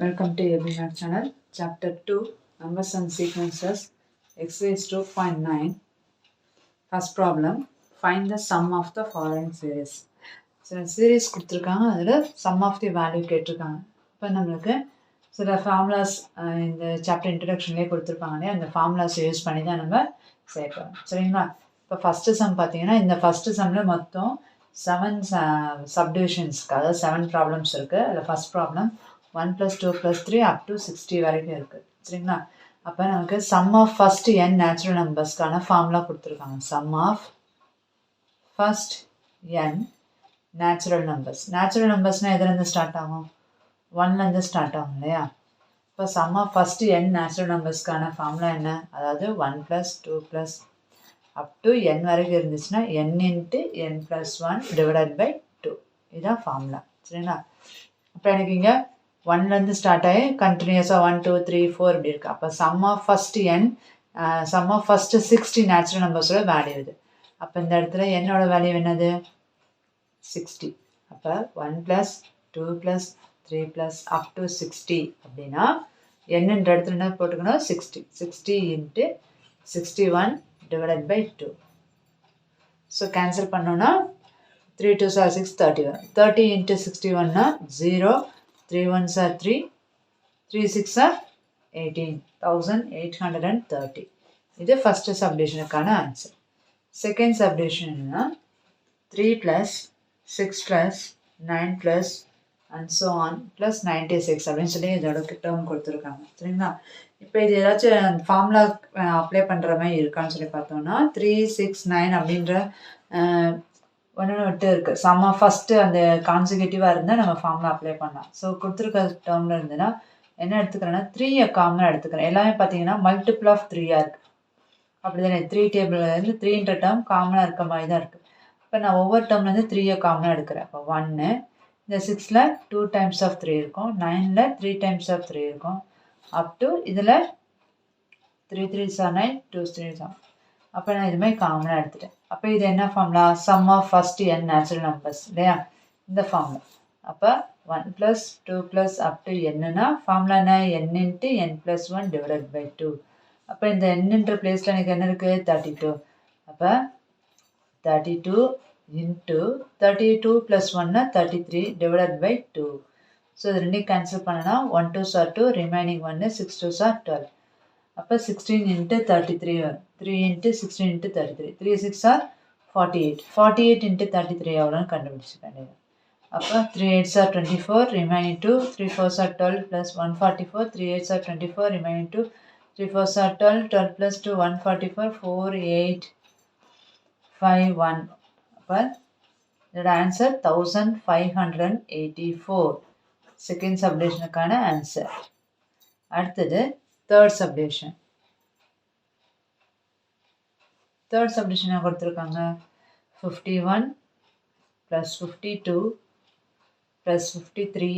Welcome to Webinar channel, Chapter 2, Numbers and Sequences, Exercise 2.9. First problem, find the sum of the following series. சில series கொடுத்துருக்காங்க, அதில் some of the value கேட்டிருக்காங்க. இப்போ நம்மளுக்கு சில formulas இந்த சாப்டர் இன்ட்ரடக்ஷன்லேயே கொடுத்துருப்பாங்க இல்லையா, அந்த ஃபார்முலாஸ் யூஸ் பண்ணி தான் நம்ம சேர்க்கணும். சரிங்களா? இப்போ ஃபஸ்ட்டு சம் பார்த்தீங்கன்னா, இந்த ஃபஸ்ட்டு சம்மில் மொத்தம் 7 சப்டிவிஷன்ஸ்க்கு, அதாவது 7 ப்ராப்ளம்ஸ் இருக்குது. அதில் ஃபஸ்ட் ப்ராப்ளம் 1 + 2 + 3 up to 60 வரைக்கும் இருக்குது. சரிங்களா? அப்போ நமக்கு sum of first n natural நம்பர்ஸ்க்கான ஃபார்முலா கொடுத்துருக்காங்க. Sum of first n natural numbers. Natural நம்பர்ஸ்னால் எதுலேருந்து ஸ்டார்ட் ஆகும்? 1லேருந்து ஸ்டார்ட் ஆகும் இல்லையா? இப்போ sum of first n natural நம்பர்ஸ்க்கான ஃபார்முலா என்ன? அதாவது 1 + 2 + அப் டு n வரைக்கும் இருந்துச்சுன்னா n × n + 1 டிவைடட் பை 2. இதுதான் ஃபார்முலா. சரிங்களா? அப்போ எனக்கு இங்கே 1லேருந்து ஸ்டார்ட் ஆகி கண்டினியூஸாக 1 2 3 4 இப்படி இருக்குது. அப்போ sum of first n sum of first 60 natural நம்பர்ஸோட வேல்யூ இது. அப்போ இந்த இடத்துல என்னோட வேல்யூ என்னது? 60. அப்போ 1 + 2 + 3 + up to 60 அப்படின்னா என்னன்ற இடத்துல என்ன போட்டுக்கணும்? 60. 60 × 61 டிவைடட் பை 2. ஸோ கேன்சல் பண்ணோன்னா 3 2s are 6, 30 வரும். 30 × 61னா 0, 3 1s are 3, 3 6 are 18, 1830. இது first சப்டிவிஷனுக்கான answer. Second சப்டிவிஷன்னா 3 + 6 + 9 + and so on + 96 அப்படின்னு சொல்லி இதோட டேர்ம் கொடுத்துருக்காங்க. சரிங்களா? இப்போ இது ஏதாச்சும் ஃபார்முலா அப்ளை பண்ணுற மாதிரி இருக்கான்னு சொல்லி பார்த்தோம்னா 3 6 9 அப்படின்ற ஒன்று விட்டு இருக்குது. சம் ஆஃப் ஃபஸ்ட்டு அந்த கான்சிக்யூட்டிவாக இருந்தால் நம்ம ஃபார்முலா அப்ளை பண்ணலாம். ஸோ கொடுத்துருக்க டேர்மில் இருந்துன்னா என்ன எடுத்துக்கிறேன்னா 3 காமனாக எடுத்துக்கிறேன். எல்லாமே பார்த்தீங்கன்னா மல்டிபிள் ஆஃப் 3ஆக இருக்குது. அப்படி தானே 3 டேபிள்லேருந்து 3ன்ற டேர்ம் காமனாக இருக்க மாதிரி தான் இருக்குது. இப்போ நான் ஒவ்வொரு டேர்ம்லேருந்து 3 காமனாக எடுக்கிறேன். அப்போ 1, இந்த 6ல் 2 டைம்ஸ் ஆஃப் 3 இருக்கும், 9ல் 3 டைம்ஸ் ஆஃப் 3 இருக்கும், அப் டு இதில் 3 3s are 9, 2s 3s are. அப்போ நான் இதுமாதிரி காமனாக எடுத்துட்டேன். அப்போ இது என்ன formula? Sum of first n natural numbers இல்லையா, இந்த ஃபார்முலா. அப்போ 1 + 2 + up to nனா ஃபார்முலா என்ன? n × n + 1 divided by 2. அப்போ இந்த nன்ற பிளேஸில் எனக்கு என்ன இருக்குது? 32. அப்போ 32 × 32 + 1னா 33 டிவைடட் பை 2. ஸோ இது ரெண்டையும் கேன்சல் பண்ணனா 1 2s are 2, remaining 1, 6 2s are 12. அப்போ 16 × 33 வரும். 3 × 16 × 33, 3 6 are 48. 48 × 33 எவ்வளோன்னு கண்டுபிடிச்சிக்க. அப்போ 3 8s are 24, remaining 2, 3 4s are 12 + 144, 3 8s are 24, remaining 2, 3 4s are 12, 12 + 2 144, 4 8 5 1. அப்போ இதோட ஆன்சர் 1584. செகண்ட் சப்டிவிஷனுக்கான ஆன்சர். அடுத்தது தேர்ட் சப்டிவிஷன். தேர்ட் சப்டிவிஷன் கொடுத்துருக்காங்க 51 + 52 + 53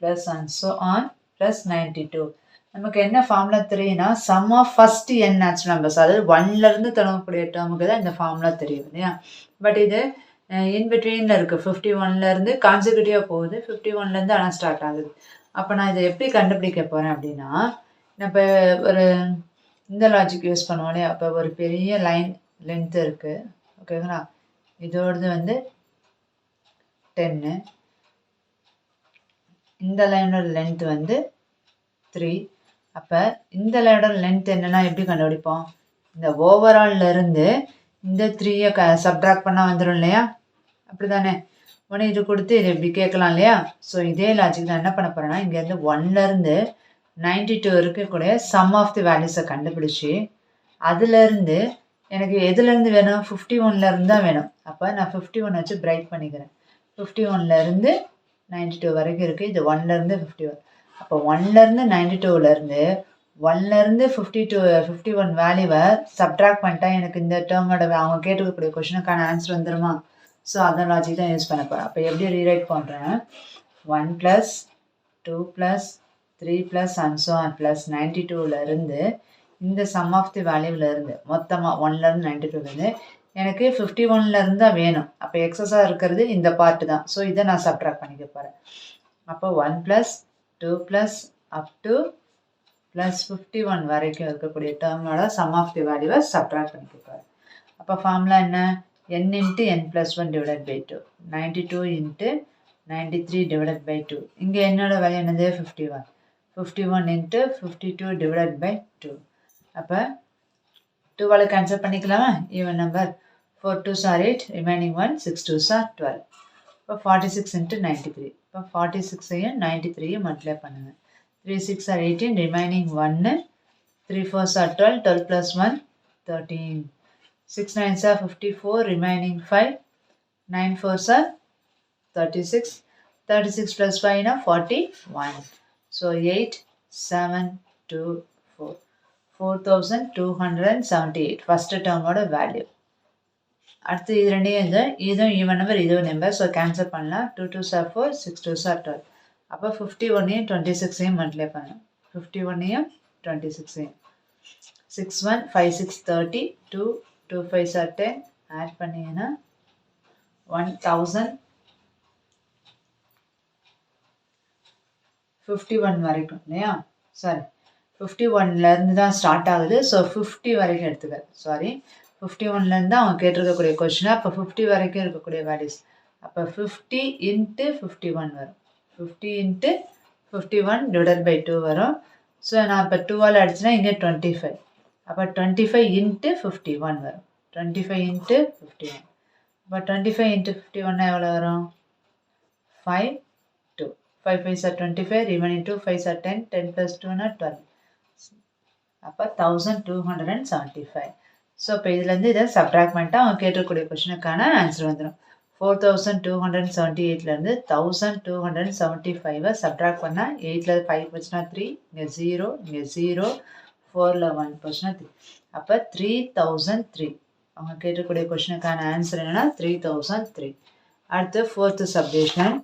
+ and so on + 92. நமக்கு என்ன ஃபார்முலா தெரியும்னா sum of first n natural numbers, அதாவது 1லேருந்து தொடங்கக்கூடிய டேர்முக்கு தான் இந்த ஃபார்முலா தெரியும் இல்லையா. பட் இது இன்பிட்வீனில் இருக்குது. 51லேருந்து கான்சிக்யூட்டிவாக போகுது, 51லேருந்து ஆனால் ஸ்டார்ட் ஆகுது. அப்போ நான் இதை எப்படி கண்டுபிடிக்க போகிறேன் அப்படின்னா, நம்ம ஒரு இந்த லாஜிக் யூஸ் பண்ணுவோம் இல்லையா. அப்போ ஒரு பெரிய லைன் லென்த்து இருக்குது, ஓகேங்களா. இதோடது 10, இந்த லைனோட லென்த் 3. அப்போ இந்த லைனோட லென்த் என்னென்னா எப்படி கண்டுபிடிப்போம்? இந்த ஓவரால்லேருந்து இந்த 3யை சப்ட்ராக்ட் பண்ணால் வந்துடும் இல்லையா, அப்படி தானே. உடனே இது கொடுத்து இது இப்படி கேட்கலாம் இல்லையா. ஸோ இதே லாஜிக் நான் என்ன பண்ண போகிறேன்னா, இங்கேருந்து 1லேருந்து 92 இருக்கக்கூடிய சம் ஆஃப் தி வேல்யூஸை கண்டுபிடிச்சி அதுலேருந்து எனக்கு எதுலேருந்து வேணும்? 51லேருந்து தான் வேணும். அப்போ நான் 51 வச்சு பிரேக் பண்ணிக்கிறேன். 51லேருந்து 92 வரைக்கும் இருக்குது. இது 1லேருந்து 51. அப்போ 1லேருந்து 92லேருந்து 1லேருந்து 51 வேல்யூவை சப்ட்ராக்ட் பண்ணிட்டா எனக்கு இந்த டேர்மோட அவங்க கேட்டுக்கக்கூடிய கொஷனுக்கான ஆன்சர் வந்துடுமா? ஸோ அந்த லாஜிக் தான் யூஸ் பண்ண போகிறேன். அப்போ எப்படி ரீரைட் பண்ணுறேன்? 1 + 2 + 3 + and so on + 92லேருந்து இந்த சம் ஆஃப் தி வேல்யூவிலேருந்து மொத்தமாக 1லேருந்து 92லேருந்து எனக்கு 51லேருந்து தான் வேணும். அப்போ எக்ஸஸாக இருக்கிறது இந்த பார்ட்டு தான். ஸோ இதை நான் சப்ட்ராக்ட் பண்ணிக்க போகிறேன். அப்போ 1 + 2 + up to plus 51 வரைக்கும் இருக்கக்கூடிய டேர்மோட சம் ஆஃப் தி வேல்யூவை சப்ட்ராக்ட் பண்ணிக்க. அப்போ ஃபார்முலா என்ன? n into n plus 1 divided by 2. 92 into 93 divided by 2. இங்கே என்னோட வேல்யூ என்னது? 51. 51 into 52 divided by 2. அப்போ 2 கேன்சல் பண்ணிக்கலாமா? Even number. 4 2s are 8, remaining 1, 6 2s are 12. இப்போ 46 into 93. இப்போ 46ஐயும் 93ஐயும் மல்டிப்ளை பண்ணுங்க. 3 6 are 18, remaining 1, 3 4s are 12, 12 plus 1, 13. 6 9s are 54, remaining 5, 9 4s are 36, 36 plus 5 is 41. So 8 7 2 4, 4278 first term value. அடுத்து இது ரெண்டையும் இதுவும் ஈவன் நம்பர் இதுவும் நம்பர். ஸோ கேன்சல் பண்ணலாம். 2 2s are 4, 6 2s are 12. அப்போ 51ஐயும் 26ஐயும் மல்டிப்ளை பண்ணலாம். 51ஐயும் 26ஐயும் 6 1 5 6 30, 2 2 5s are 10, ஆட் பண்ணிங்கன்னா 1051 வரைக்கும் இல்லையா? சாரி 51லேருந்து தான் ஸ்டார்ட் ஆகுது. ஸோ 50 வரைக்கும் எடுத்துக்க. சாரி 51லேருந்து அவங்க கேட்டிருக்கக்கூடிய கொஷினை. அப்போ 50 வரைக்கும் இருக்கக்கூடிய வேல்யூஸ். அப்போ 50 into 51 வரும். 50 into 51 divided by 2 வரும். ஸோ நான் இப்போ 2ஆல் அடிச்சுன்னா இங்கே 25. அப்போ 25 into 51 வரும். 25 into 51. அப்போ 25 into 51 எவ்வளோ வரும்? 5 2. 5 5s are 25, remaining 2 5s are 10, 10 plus 2 is 12. அப்போ 1275. ஸோ இப்போ இதுலேருந்து இதை சப்ட்ராக்ட் பண்ணிட்டு அவங்க கேட்டிருக்கக்கூடிய கொஷனுக்கான ஆன்சர் வந்துடும். 4278லேருந்து 1275 சப்ட்ராக்ட் பண்ணால் 8ல் 5 போச்சுன்னா 3, இங்கே 0, இங்கே 0, 4ல் 1 போச்சுன்னா 3. அப்போ 3003. அவங்க கேட்டிருக்கக்கூடிய கொஷனுக்கான ஆன்சர் என்னன்னா 3003. அடுத்து ஃபோர்த்து சப்டிவிஷன்.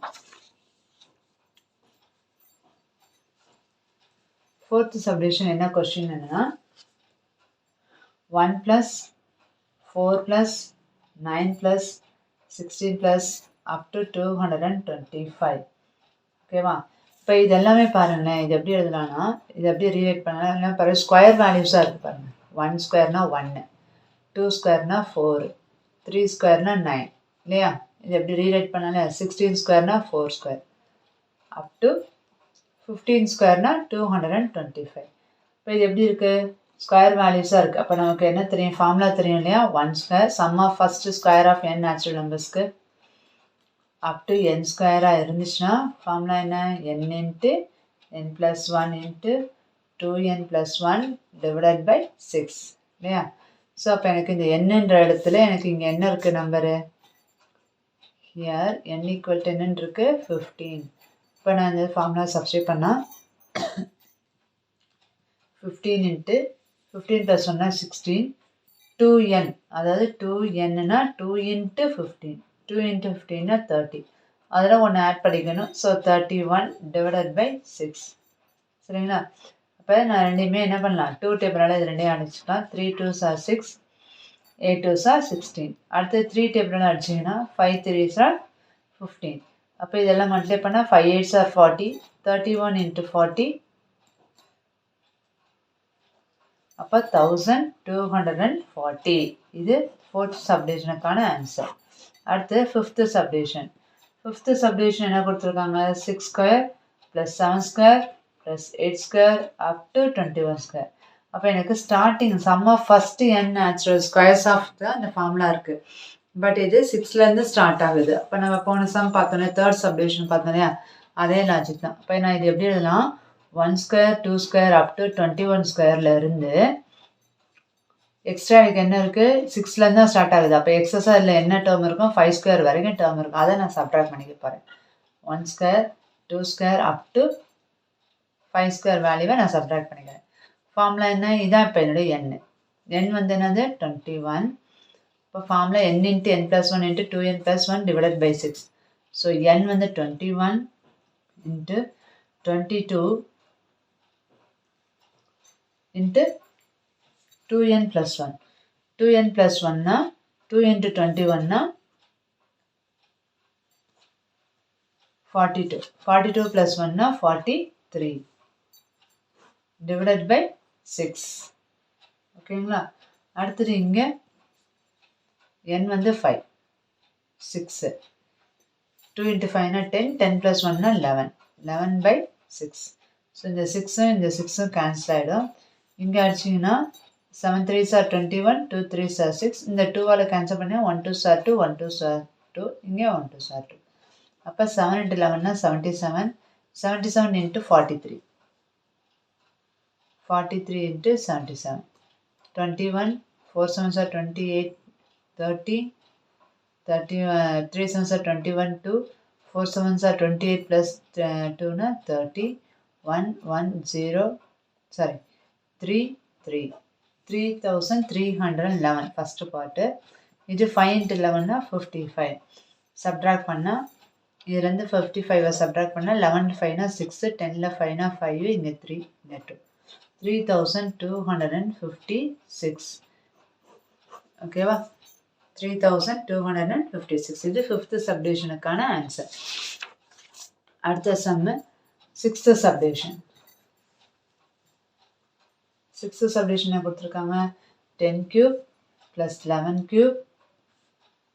ஃபோர்த்து சப்டிவிஷன் என்ன கொஸ்டின் என்னன்னா 1 plus 4 plus 9 plus 16 plus up to 225. ஓகேவா? இப்போ இது எல்லாமே பாருங்களேன். இது எப்படி எழுதலாம்னா இது எப்படி ரீரைட் பண்ணலாம்? எல்லாம் பாருங்கள் ஸ்கொயர் வேல்யூஸாக இருக்குது பாருங்கள். 1 ஸ்கொயர்னா 1, 2 ஸ்கொயர்னா 4, 3 ஸ்கொயர்னா 9 இல்லையா? இது எப்படி ரீரைட் பண்ணலாம்? 16 ஸ்கொயர்னா 4 ஸ்கொயர் அப் டு 15 ஸ்கொயர்னா 225. இப்போ இது எப்படி இருக்குது? ஸ்கொயர் வேல்யூஸாக இருக்குது. அப்போ நமக்கு என்ன தெரியும்? ஃபார்முலா தெரியும் இல்லையா? 1 square sum of first square of n natural நம்பர்ஸ்க்கு அப் டு n ஸ்கொயராக இருந்துச்சுன்னா ஃபார்முலா என்ன? n into n + 1 into 2n + 1 divided by 6 இல்லையா? ஸோ அப்போ எனக்கு இந்த என்னன்ற இடத்துல எனக்கு இங்கே என்ன இருக்குது நம்பரு? ஹியர் n = என்னன்னு இருக்குது? 15. இப்போ நான் இந்த ஃபார்முலா சப்ஸ்டிட்யூட் பண்ணால் 15 இன்ட்டு 15 + 1 16, 2n அதாவது 2nனா 2 into 15, 2 into 15 30. அதில் ஒன்று ஆட் பண்ணிக்கணும். ஸோ 31 டிவைடட் பை 6 சரிங்களா? அப்போ நான் ரெண்டையுமே என்ன பண்ணலாம்? 2 டேபிளால் இது ரெண்டையும் அடிச்சுக்கலாம். 3 2s are 6, 8 2s are 16. அடுத்து 3 டேபிளால் அடிச்சிங்கன்னா 5 3s are 15. அப்போ இதெல்லாம் மல்டிப்ளை பண்ணால் 5 8s are 40, 31 into 40. அப்போ 1240. இது ஃபோர்த் சப்டிவிஷனுக்கான ஆன்சர். அடுத்து ஃபிஃப்த்து சப்டிவிஷன். ஃபிஃப்த்து சப்டிவிஷன் என்ன கொடுத்துருக்காங்க? 6 square plus 7 square plus 8 square up to 21 square. அப்போ எனக்கு starting sum of first n natural squares of தான் அந்த ஃபார்முலா இருக்குது. பட் இது 6லேருந்து ஸ்டார்ட் ஆகுது. அப்போ நம்ம போன சம் பார்த்தோன்னே தேர்ட் சப்டிவிஷன் பார்த்தோம் இல்லையா? அதே லாஜிக் தான். அப்போ நான் இது எப்படி எழுதலாம்? 1 ஸ்கொயர் 2 ஸ்கொயர் அப் டு 21 ஸ்கொயரில் இருந்து எக்ஸ்ட்ரா எனக்கு என்ன இருக்குது? 6லேருந்து தான் ஸ்டார்ட் ஆகுது. அப்போ எக்ஸஸாக இதில் என்ன டேர்ம் இருக்கும்? 5 ஸ்கொயர் வரைக்கும் டேர்ம் இருக்கும். அதை நான் சப்ட்ராக்ட் பண்ணிக்க போகிறேன். 1 square 2 square up to 5 square வேல்யூவை நான் சப்ட்ராக்ட் பண்ணிக்கிறேன். ஃபார்முலா என்ன? இதான் இப்போ என்னுடைய n வந்து என்னது? 21. இப்போ formula n into n + 1 into 2n + 1 divided by 6. So n வந்து 21 இன்ட்டு 22 இன்ட்டு 2n + 1. 2n + 1னா 2 into 21னா 42. 42 + 1னா 43. divided by 6. ஓகேங்களா? அடுத்தது இங்கே n வந்து 5, 6. 2 into 5 na 10, 10 plus 1 na 11, 11 by 6. So இந்த 6 cancel ஆகிடும். இங்கே அடிச்சிங்கன்னா 7 3s are 21, 2 3s are 6. இந்த 2ஆல் கேன்சல் பண்ணி 1 2s are 2, 1 2s are 2, இங்கே 1 2s are 2. அப்போ 7 into 11 na 77, 77 into 43. 43 into 77. 21, 4 7s are 28, 30, 3 7s are 21, 2, 4 7s are 28 plus 2 na 30, 1 1 0, sorry 3 3, 3311 first part. இது 5 into 11 na 55. Subtract பண்ணா இதுலேருந்து 55 subtract பண்ணா 11 5 na 6, 10 5 na 5, இங்கே 3, இங்கே 2. 3256. ஓகேவா? 3256. இது 5th சப்டிவிஷனுக்கான ஆன்சர். அடுத்த சம்மு 6th சப்டிவிஷன். 6th சப்டிவிஷனை கொடுத்துருக்காங்க 10 cube plus 11 cube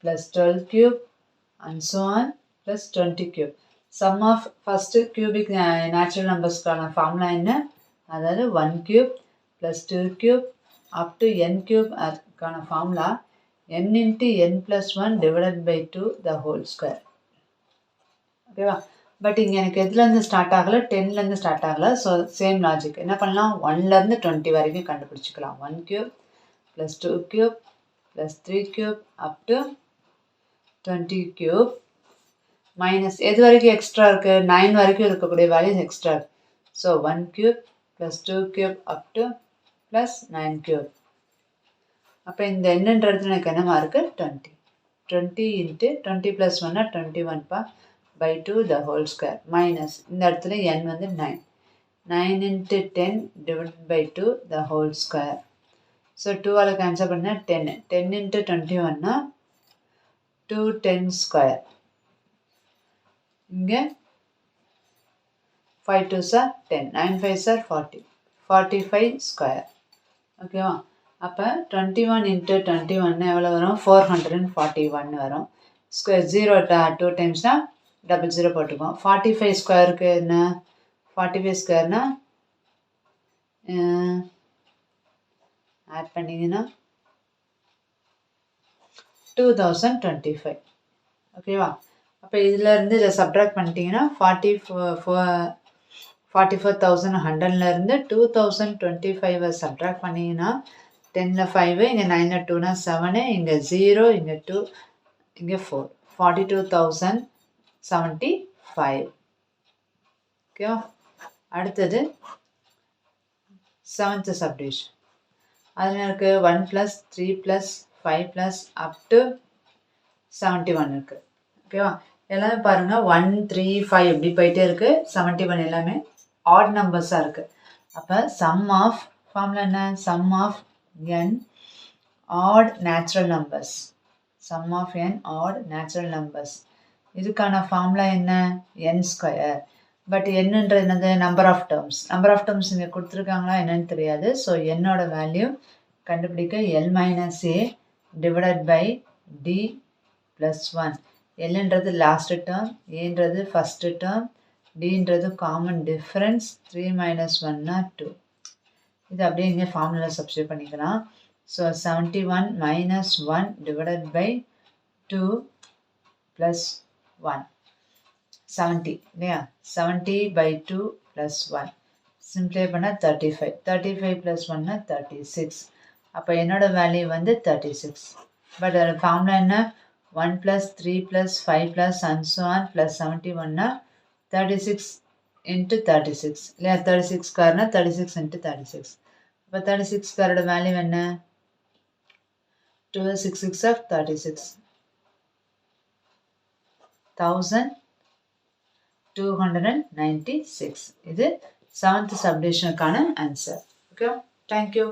plus 12 cube and so on plus 20 cube. Sum of first cubic natural numbersக்கான ஃபார்முலா என்ன? அதாவது 1 cube plus 2 cube up to n cube அதுக்கான formula n into n plus 1 divided by 2 the whole square. ஓகேவா? But இங்கே எனக்கு எதுலேருந்து start ஆகலை, 10லேருந்து start ஆகலை. ஸோ சேம் லாஜிக் என்ன பண்ணலாம், 1லேருந்து 20 வரைக்கும் கண்டுபிடிச்சிக்கலாம். 1 cube plus 2 cube plus 3 cube up to 20 cube minus எது வரைக்கும் எக்ஸ்ட்ரா இருக்குது, 9 வரைக்கும் இருக்கக்கூடிய வேல்யூஸ் எக்ஸ்ட்ரா இருக்குது. So 1 cube plus 2 cube up to plus 9 cube. அப்போ இந்த என்னன்ற இடத்துல எனக்கு என்னமா இருக்குது 20. 20 into 20 plus 1 21 பா by 2 the whole square minus இந்த இடத்துல n வந்து 9. 9 into 10 divided by 2 the whole square. So 2ஆல் கேன்சல் பண்ணால் 10. 10 into 21 210 square. இங்கே 5 2s are 10, 9 5s are 40, 45 square. ஓகேவா? அப்போ 21 into 21 எவ்வளோ வரும், 441 வரும். ஸ்கொயர் 0 2 டைம்ஸ்னால் 00 போட்டுக்கோம். 45 ஸ்கொயருக்கு என்ன, 45 ஸ்கொயர்னா ஆட் பண்ணிங்கன்னா 2025. ஓகேவா? அப்போ இதிலேருந்து இதை சப்ட்ராக்ட் பண்ணிட்டீங்கன்னா 44,100லேருந்து 2025 சப்ட்ராக்ட் பண்ணிங்கன்னா 10ல் 5, இங்கே 9ல் 2னா 7, இங்கே 0, இங்கே 2, இங்கே 4, 42,075. ஓகேவா? அடுத்தது 7th சப்டிவிஷன். அதில் எனக்கு 1 + 3 + 5 + up to 71 இருக்குது. ஓகேவா? எல்லாமே பாருங்கள் 1 3 5 இப்படி போயிட்டே இருக்குது. 71 எல்லாமே ஆட் நம்பர்ஸாக இருக்குது. அப்போ சம் ஆஃப் ஃபார்முலா என்ன, sum of n odd natural numbers. Sum of n odd natural numbers. இதுக்கான ஃபார்முலா என்ன, n ஸ்கொயர். பட் என்னன்றது என்னது, number of terms. Number of terms இங்கே கொடுத்துருக்காங்களா என்னன்னு தெரியாது. ஸோ என்னோட வேல்யூ கண்டுபிடிக்க l - a divided by d + 1. எல்ன்றது லாஸ்ட் டேர்ம், ஏன்றது ஃபஸ்ட்டு டேர்ம், டின்றது காமன் டிஃப்ரென்ஸ். 3 - 1 2. இது அப்படியே இங்கே ஃபார்முலா சப்ஸ்டியூட் பண்ணிக்கலாம். ஸோ 71 - 1 டிவைடட் பை 2 + 1 70 இல்லையா, 70 by 2 + 1 சிம்ப்ளை பண்ணால் 35. 35 + 1 36. அப்போ என்னோட வேல்யூ வந்து 36. பட் அதோட ஃபார்முலா என்ன, 1 + 3 + 5 + and so on + 71 36 into 36 இல்லையா, 36 ஸ்கொயர்னா 36 into 36. அப்போ 36 ஸ்கொயரோட வேல்யூ என்ன, 2 6 6 of 36, 1296. இது 7th சப்டிவிஷனுக்கான ஆன்சர். Okay, thank you.